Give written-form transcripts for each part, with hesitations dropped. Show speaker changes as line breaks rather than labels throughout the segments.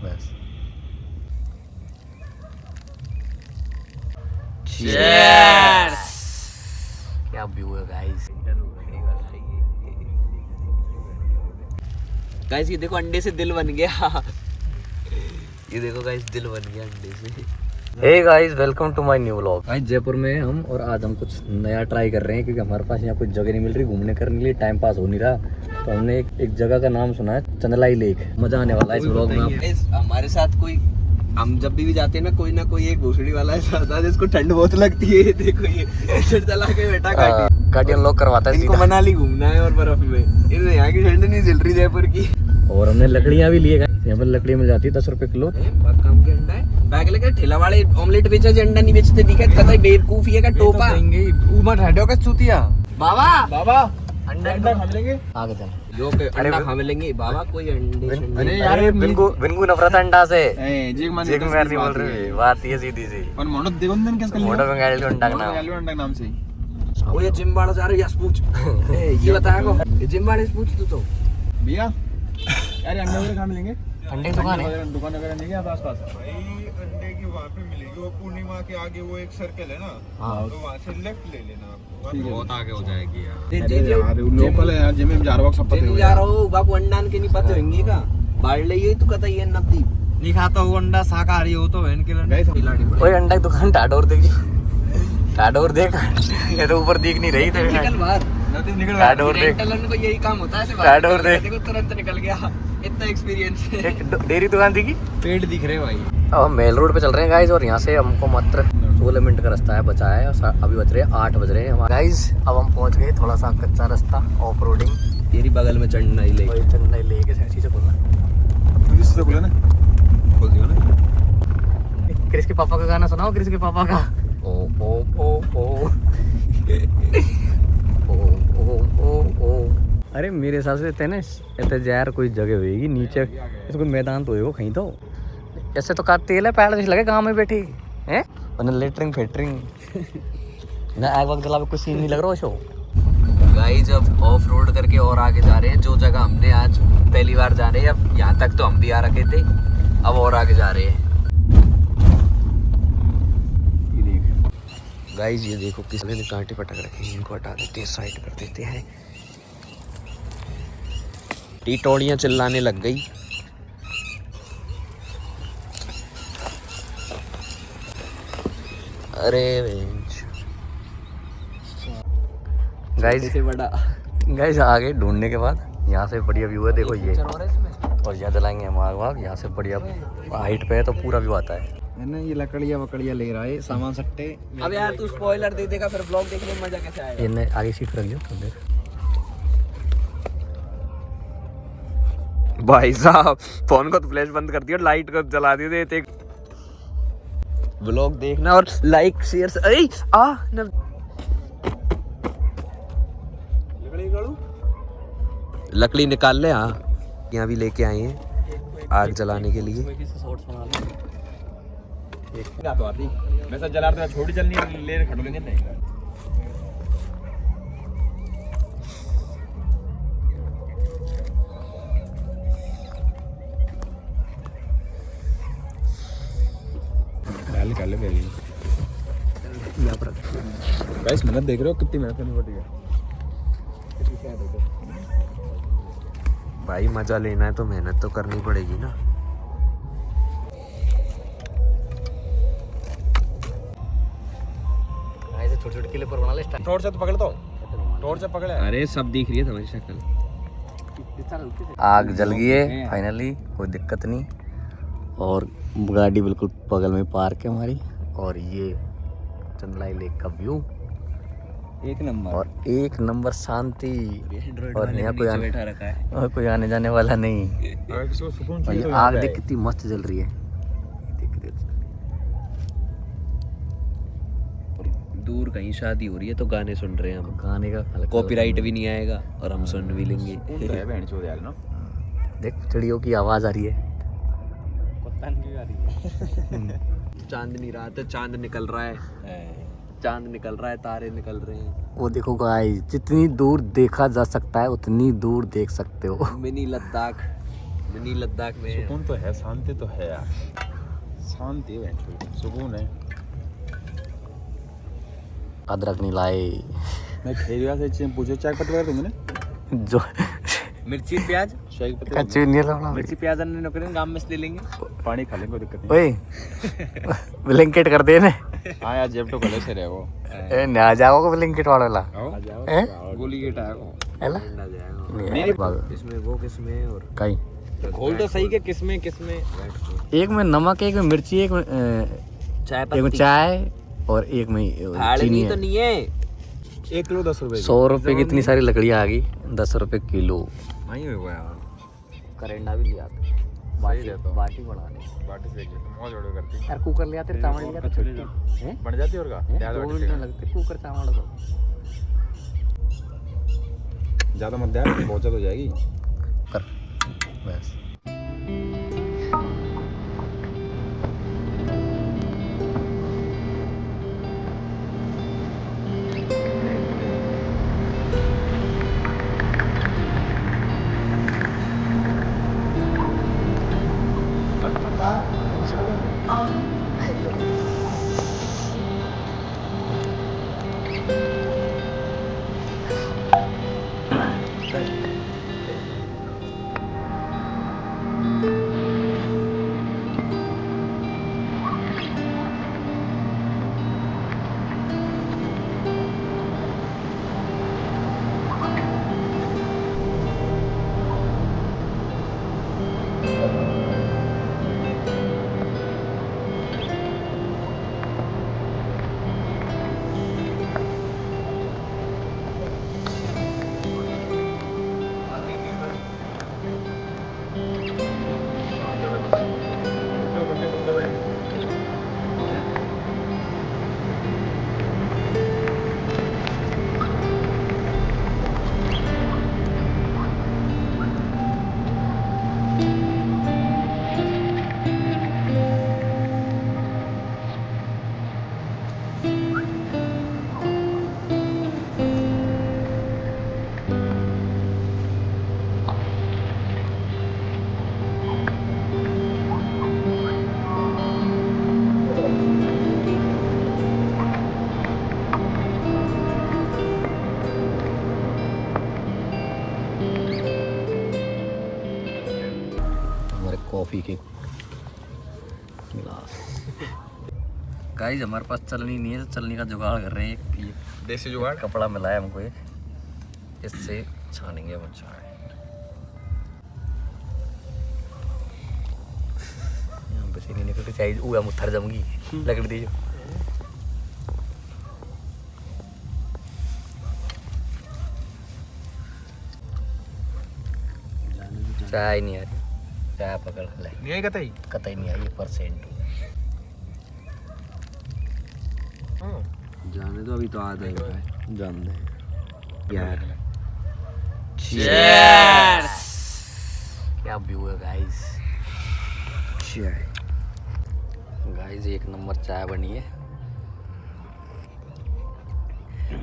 बस
Cheers!
क्या view है गाइस।
गाइस ये देखो अंडे से दिल बन गया। ये देखो गाइस दिल बन गया अंडे से।
Hey guys, welcome to my new vlog. आज जयपुर में हम और आज हम कुछ नया ट्राई कर रहे हैं क्योंकि हमारे पास यहाँ कुछ जगह नहीं मिल रही घूमने करने के लिए, टाइम पास हो नहीं रहा। तो हमने एक जगह का नाम सुना है, चंदलाई लेक। मजा आने वाला है इस व्लॉग में।
हमारे साथ कोई, हम जब भी जाते हैं ना कोई एक भोसड़ी वाला ऐसा होता है जिसको ठंड बहुत लगती है। देखो ये चला के बैठा
गाड़ी अनलॉक करवाता है।
इनको मनाली घूमना है और बर्फ में, इन्हें यहाँ की ठंड नहीं झेल रही जयपुर की।
और हमने लकड़ियाँ भी लिए, यहाँ पर लकड़ी मिल जाती है 10 रुपए किलो।
काम के अंडा है बैग लेकर ठेला वाले ऑमलेट बेचा जो अंडा नहीं बेचते दिखा कतई बेवकूफी है का टोपा उमर हटो का चूतिया। बाबा अंडा खा लेंगे
आगे चल
जो के अंडा खा लेंगे बाबा। कोई अंडे
अरे यार बिनको नफरत है अंडा से। जिग में नहीं बोल रहे, बात ये सीधी सी।
और मोड़ो देगोंदन किसका लिया?
मोड़ा बंगाली अंडा का
बंगाली अंडा के नाम से ही।
वो ये जिम्बाड़ा जा रही है पूछ। ये बताया को जिम्बाड़े से पूछ तू तो
भैया यार अंडे वगैरह कहाँ मिलेंगे?
अंडे की दुकान है,
दुकान वगैरह नहीं है आसपास?
भाई अंडे की वहाँ पे मिलेगी, वो पूर्णिमा के आगे वो एक सर्कल है ना, तो वहाँ से लेफ्ट ले लेना आप।
बहुत
आगे हो जाएगी
यार लोकल है यार, जिम जा रहा हूँ सब पता
जा रहा हूँ बापू अंडा के नहीं पता होंगे का बाढ़ ले ये तू कतई है नवदीप नहीं खाता वो अंडा शाकाहारी हो तो बहन के
ओए अंडा की दुकान टाडोर देखी, टाडोर देख। ये तो ऊपर दिख नहीं रही थी।
निकल बाहर
टाडोर देख,
को यही काम होता है
टाडोर देख।
देखो तुरंत निकल गया, इतना एक्सपीरियंस है।
एक डेयरी दुकान दिखी,
पेड़ दिख रहे भाई।
अब हम मेल रोड पे चल रहे हैं गाइस और यहाँ से हमको मात्र 16 मिनट का रास्ता है बचा है। और अभी बज रहे हैं 8 बज रहे हैं गाइस। अब हम पहुँच गए, थोड़ा सा कच्चा रास्ता ऑफ रोडिंग।
तेरी बगल में चढ़ना ही ले
चंदलाई लेके सैसी से बोलना,
किससे बोला ना? खोल दियो ना।
क्रिस के पापा का गाना सुनाओ, क्रिस के पापा का। ओ ओ ओ ओ ओ ओ ओ। अरे मेरे हिसाब से इतने यार कोई जगह होगी नीचे, इसको मैदान तो होगा कहीं। तो ऐसे तो का तेल है पैर जैसे लगे गाँव में बैठी है लेटरिंग फेटरिंग ना आग वक्त जला कुछ सीन नहीं लग रहा शो।
गाइस अब ऑफ रोड करके और आगे जा रहे हैं। जो जगह हमने आज पहली बार जा रहे हैं, अब यहाँ तक तो हम भी आ रखे थे, अब और आगे जा रहे हैं।
गाइस ये देखो किसी ने कांटे पटक रखे हैं, इनको हटा देते हैं, साइड कर देते हैं।
टीटोड़ियाँ चिल्लाने लग गई।
अरे गाइस आगे ढूंढने के बाद यहाँ से बढ़िया व्यू है, देखो ये। और यहाँ चलाएंगे हम आग, यहाँ से बढ़िया हाइट पे है तो पूरा व्यू आता है
ना। ये लकड़ियाँ वकड़ियाँ ले रहा है, सामान सट्टे।
अब यार तू स्पॉइलर दे देगा फिर ब्लॉग देखने में मजा कैसे आएगा।
ये आगे सीट रख लियो तो देख।
भाई साहब फोन को तो फ्लैश बंद कर दिया, लाइट को जला दिए थे। ब्लॉग देखना और लाइक शेयर। अरे आ न लकड़ी निकाल ले। हाँ यहाँ भी लेके आए हैं आग जलाने के लिए।
तो आती वैसा जला रहा, छोटी चलनी ले खड़ो लेंगे नहीं। निकाल ले पहले। गाइस मेहनत देख रहे हो कितनी मेहनत करनी पड़ी है
भाई मजा लेना है तो मेहनत तो करनी पड़ेगी ना।
ऐसे छोटे-छोटे किले पर बना ले स्टाइल।
टॉर्च से तो पकड़ दो, टॉर्च से पकड़े।
अरे सब दिख रही है तुम्हारी शक्ल।
आग जल गई है फाइनली, कोई दिक्कत नहीं। और गाड़ी बिल्कुल बगल में पार्क है हमारी। और ये चंदलाई लेक का व्यू
एक नंबर,
और एक नंबर शांति। और यहाँ कोई आने जाने वाला नहीं। और ये आग देख कितनी मस्त जल रही है।
दूर कहीं शादी हो रही है तो गाने सुन रहे हैं हम।
गाने का
कॉपीराइट भी नहीं आएगा और हम सुन भी लेंगे।
देख चिड़ियों की आवाज आ रही है।
चांदनी रात है, चांद निकल रहा है, चांद निकल रहा है, तारे निकल रहे हैं।
वो देखो गाइस, जितनी दूर देखा जा सकता है उतनी दूर देख सकते हो।
मिनी लद्दाख मिनी लद्दाख में
सुकून तो है, शांति तो है यार, शांति है, सुकून है।
अदरक नहीं लाए
मैं खेरिया से पूछो चाय पत्ती वगैरह दूंगी ना,
जो
मिर्ची प्याज
चाय की पत्ती
कच्चे नहीं लाना
मिर्ची प्याज अन्य नौकरी गांव में से ले लेंगे।
पानी खा लेंगे, कोई दिक्कत नहीं।
ओए ब्लैंकेट कर दे ने
हाँ यार, जेब तो गले से रहे वो।
ए ना जाओगे ब्लैंकेट वाला
आ जाओ,
हैं?
गोली के टाको
हैला
ना जाएगा
नहीं बाग
इसमें वो किसमें और
कहीं
घोल तो सही के किसमें
एक में नमक, एक में मिर्ची, एक में
चाय
एक में
पत्ती
चाय और एक में चीनी
तो
है।
नहीं है।
1 किलो 10 रुपए
100 रुपए की इतनी सारी लकड़ियाँ आ गई, 10 रुपए किलो।
वही हो गया
करेंडा भी लिया बाटी बना ले,
बाटी से मौज ऑर्डर करती
यार कुकर ले आते चावल लिया तो छुट्टी हैं
बन जाती है। और का प्याज
2
बाटी
मिनट
से
लगते कुकर चावल दो
ज्यादा मत यार, बहुत ज्यादा हो जाएगी।
कर बस। कॉफी के गिलास। गाइस हमारे पास चलनी नहीं है तो चलनी का जुगाड़ कर रहे हैं। एक
देसी जुगाड़
कपड़ा मिलाया हमको, एक इससे छानेंगे हम चाय। यहाँ पे से नहीं निकलती चाय, वो हम उतर जाऊंगी लकड़ी दीजिए। चाय नहीं आ रही, चाय पकड़ ले
नहीं है कतई।
कतई नहीं आई %।
जाने दो, अभी तो आधा ही हुआ है।
जान दे
यार
Cheers! क्या व्यू है गाइस। गाइस एक नंबर चाय बनी है।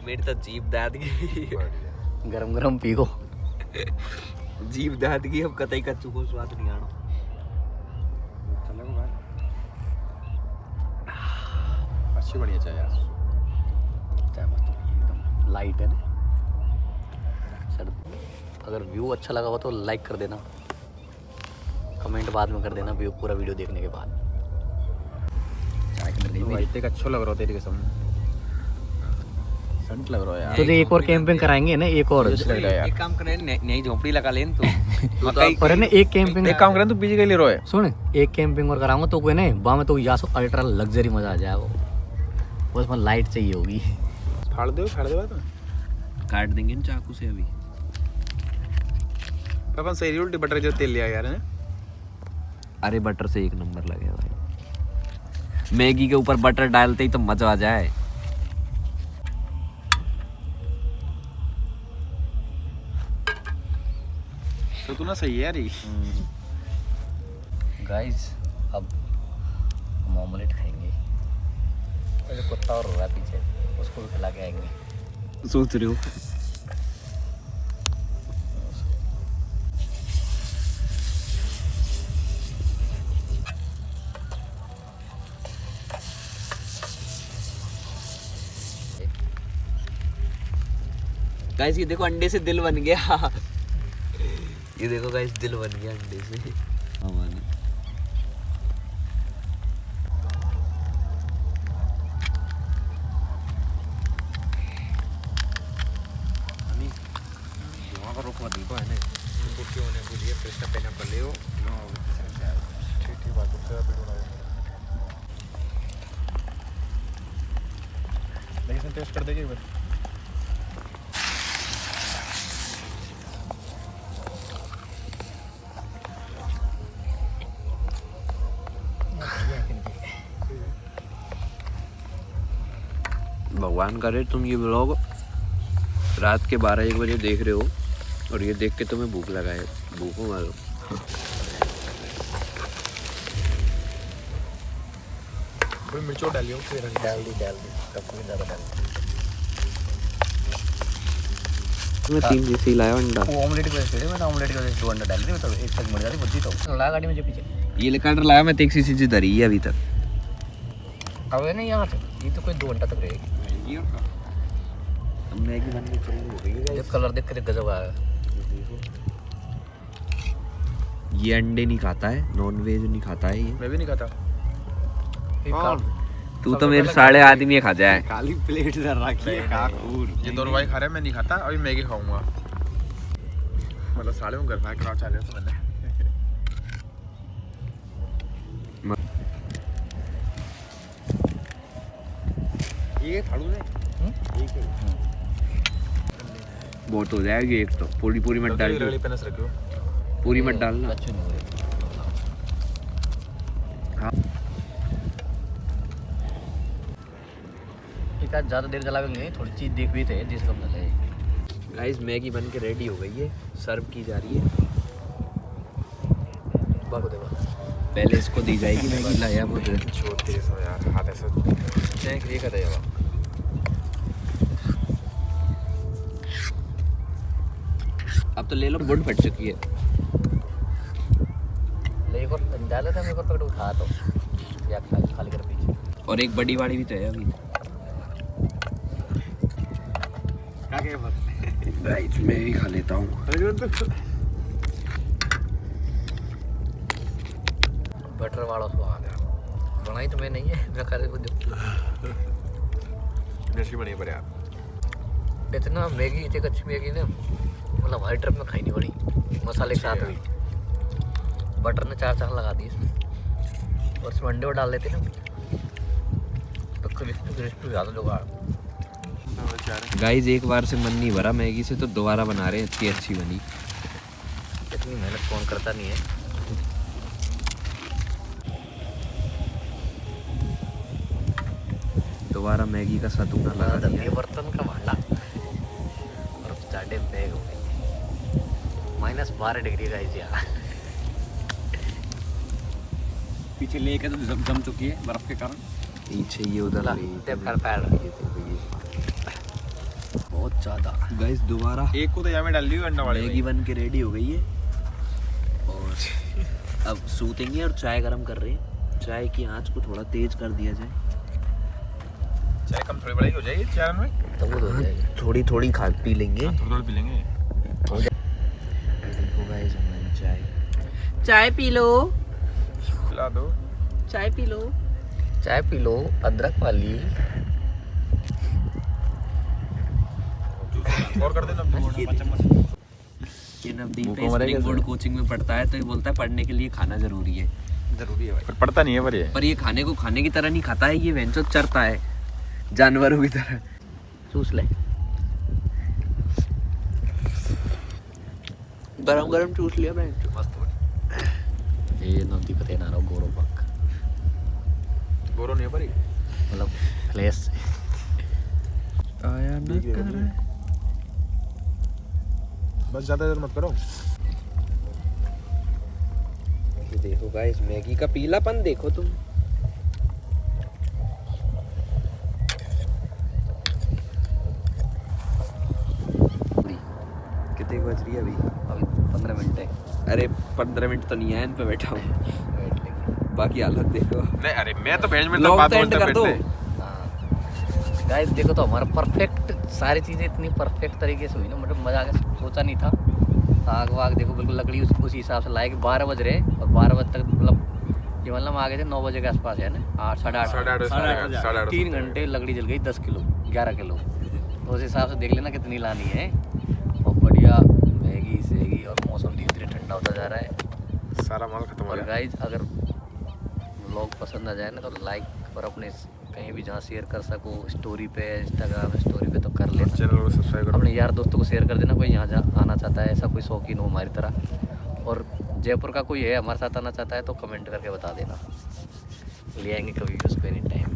मेरी तो जीभ दाद गई,
गरम गरम पी को।
जीभ दाद गई, अब कतई कच्चू को स्वाद नहीं आना।
अच्छी बढ़िया चाय यार,
चाय मस्त एकदम लाइट है ना सर। अगर व्यू अच्छा लगा हो तो लाइक कर देना, कमेंट बाद में कर देना व्यू पूरा वीडियो देखने के बाद। चाय के अंदर नहीं
इतने अच्छा लग रहा है तेरी कसम, संट लग रहा है यार।
तो एक और कैंपिंग कराएंगे ना, एक और
लग रहा है यार।
एक काम करें, नई झोपड़ी लगा लें तो
पर है ना एक कैंपिंग।
एक काम करें तो पीछे के लिए रोए।
सुन एक कैंपिंग और कराऊंगा तो कोई नहीं वहाँ में तो या सो अल्ट्रा लग्जरी मजा आ जाएगा। बस में लाइट चाहिए होगी।
फाड़ दो तो
काट देंगे ना चाकू से अभी।
अपन सही उल्टी बटर जो तेल लिया यार है।
अरे बटर से एक नंबर लगे भाई, मैगी के ऊपर बटर डालते ही तो मजा आ जाए।
तो तू ना सही है यार ये।
गाइस अब हम ऑमलेट खाएंगे। जो कुत्ता और रो रहा है पीछे, उसको भी खिला के आएंगे।
सोच रहे हो गाइस ये देखो अंडे से दिल बन गया। ये देखो गाइस दिल बन गया अंडे से। हमारे
वहाँ पर रुकवा दी है ना कुर्सी होने के लिए फिर से पेन कर ले हो ठीक बात है लेकिन टेस्ट कर देंगे एक बार।
भगवान करे तुम ये व्लॉग रात के 12-1 बजे देख रहे हो और ये देख के तुम्हें भूख लगा है। भूखो मारो।
कोई मिर्चो डालियो फिर डाल दी कभी ज़्यादा डाल
मैं 3 जैसे लाया अंडा।
वो ऑमलेट की वजह से मैंने ऑमलेट की वजह से 2 अंडा डाल दिए, मतलब एक तक मर जाती बुद्धि तो लगा गाड़ी में जो पीछे
ये लेकर लाया मैं 1 सीसी धरी है अभी तक।
अब है ना यहाँ से ये तो कोई 2 घंटा तक रहेगी।
मैगी बन के चली गई
जब कलर देख के गजब आया।
ये अंडे नहीं खाता है, नॉन वेज नहीं खाता है ये।
मैं भी नहीं खाता।
तू तो मेरे साढ़े आदमी खा जाए।
काली प्लेट इधर रखी है काकूर। ये दोनों भाई खा रहे हैं, मैं नहीं खाता। अभी मैगी खाऊंगा। मतलब साले में घर खा चाह रहे हो तो मैंने ये थालू ने
बहुत हो जाएगी एक तो। पूरी मत डाल
रगड़ी पेनस रखियो।
पूरी मत डालना।
अच्छे नहीं हो रहे।
हाँ।
एक आध ज़्यादा देर जलाएंगे, थोड़ी चीज़ देख भी थे जिस कम जले।
गाइस मैगी बन के रेडी हो गई है, सर्व की जा रही है। पहले इसको दी जाएगी मैगी। लाया मुझे
छोटे से यार हाथ ऐसे
चेक ये कर देगा।
अब तो ले लो, बुड फट चुकी है।
ले एक और डाले थे, मेरे को पकड़ उठा तो या खाली कर पीछे।
और एक बड़ी वाली भी तो है अभी। गाइस मैं भी खा लेता हूँ।
बटर वाला स्वाद है। बनाई तो मैं नहीं है, मैं खा रही
मिर्ची बनी पर यार।
इतना मैगी इतनी अच्छी मैगी ने मतलब हर ट्रिप में खाई नहीं पड़ी, मसाले के साथ भी। बटर ने 4 चांद लगा दी इसमें और इसमें अंडे और डाल देते ना तो क्रिस्पी ज़्यादा लोग।
गाइस एक बार से मन नहीं भरा मैगी से तो दोबारा बना रहे हैं। इतनी अच्छी बनी।
इतनी मेहनत कौन करता नहीं है।
दोबारा मैगी का सतूना लगा दिया।
ये बर्तन का भांडा और चाटे बैग हो गई। -12 डिग्री का यार।
पीछे लेके तो जम चुकी है बर्फ के कारण।
पीछे ये उधर
बहुत ज़्यादा।
गाइस दोबारा
एक को तो यहाँ में डाल लियो अंडा वाली
मैगी बन के रेडी हो गई है और अब सूतेंगे और चाय गरम कर रहे हैं। चाय की आंच को थोड़ा तेज कर दिया जाए।
चाय कम थोड़ी बड़ी हो जाएगी चाय में
तो वो हो जाएगी।
थोड़ी थोड़ी खा पी लेंगे।
थोड़ा पी लेंगे।
देखो गाइस हमारी चाय पी लो।
पिला दो।
चाय पी लो।
चाय पी लो अदरक वाली।
और कर देना
ये नवदीप स्प्रिंग बोर्ड कोचिंग में पढ़ता है तो ये बोलता है पढ़ने के लिए खाना जरूरी है।
जरूरी है भाई। पर पढ़ता नहीं है
पर ये खाने को खाने की तरह नहीं खाता है। ये वेंचो चरता है जानवरों की तरह।
चूस ले।
गरम चूस लिया बेंच।
मस्त ये नदी पते ना रहो गोरो पक
गोरो नहीं है पर
मतलब प्लेस
आया ना कर।
बस ज़्यादा देर मत करो।
ये देखो गाइस मैगी का पीलापन देखो तुम। कितने बज रही है अभी?
15 मिनट है।
अरे 15 मिनट तो नहीं है इन पे बैठा हूँ। बाकी हालत देखो।
नहीं अरे मैं तो बेंच में
Vlog
तो बात
तो end
बोलते
कर दो।
बैठते।
गाइस देखो तो हमारा परफेक्ट सारी चीज़ें इतनी परफेक्ट तरीके से हुई ना, मतलब मजा आ गया, सोचा नहीं था। आग वाग देखो बिल्कुल लकड़ी उसी हिसाब से लाए कि 12 बज रहे और 12 बजे तक मतलब ये मतलब आ गए थे 9 बजे के आसपास है ना, 8 साढ़े 8 3 घंटे लकड़ी जल गई 10 किलो 11 किलो। तो उस हिसाब से देख लेना कितनी लानी है। और बढ़िया मैगी सेगी और मौसम धीरे धीरे ठंडा होता जा रहा है।
सारा माल खत्म हो
और
गया।
गाइज अगर व्लॉग पसंद आ जाए ना तो लाइक और अपने कहीं भी जहाँ शेयर कर सको, स्टोरी पे इंस्टाग्राम स्टोरी पे तो कर लेना।
चैनल को सब्सक्राइब करो।
अपने यार दोस्तों को शेयर कर देना, कोई यहाँ आना चाहता है, ऐसा कोई शौकीन हो हमारी तरह। और जयपुर का कोई है हमारे साथ आना चाहता है तो कमेंट करके बता देना, ले आएंगे कभी भी उसको एनी टाइम।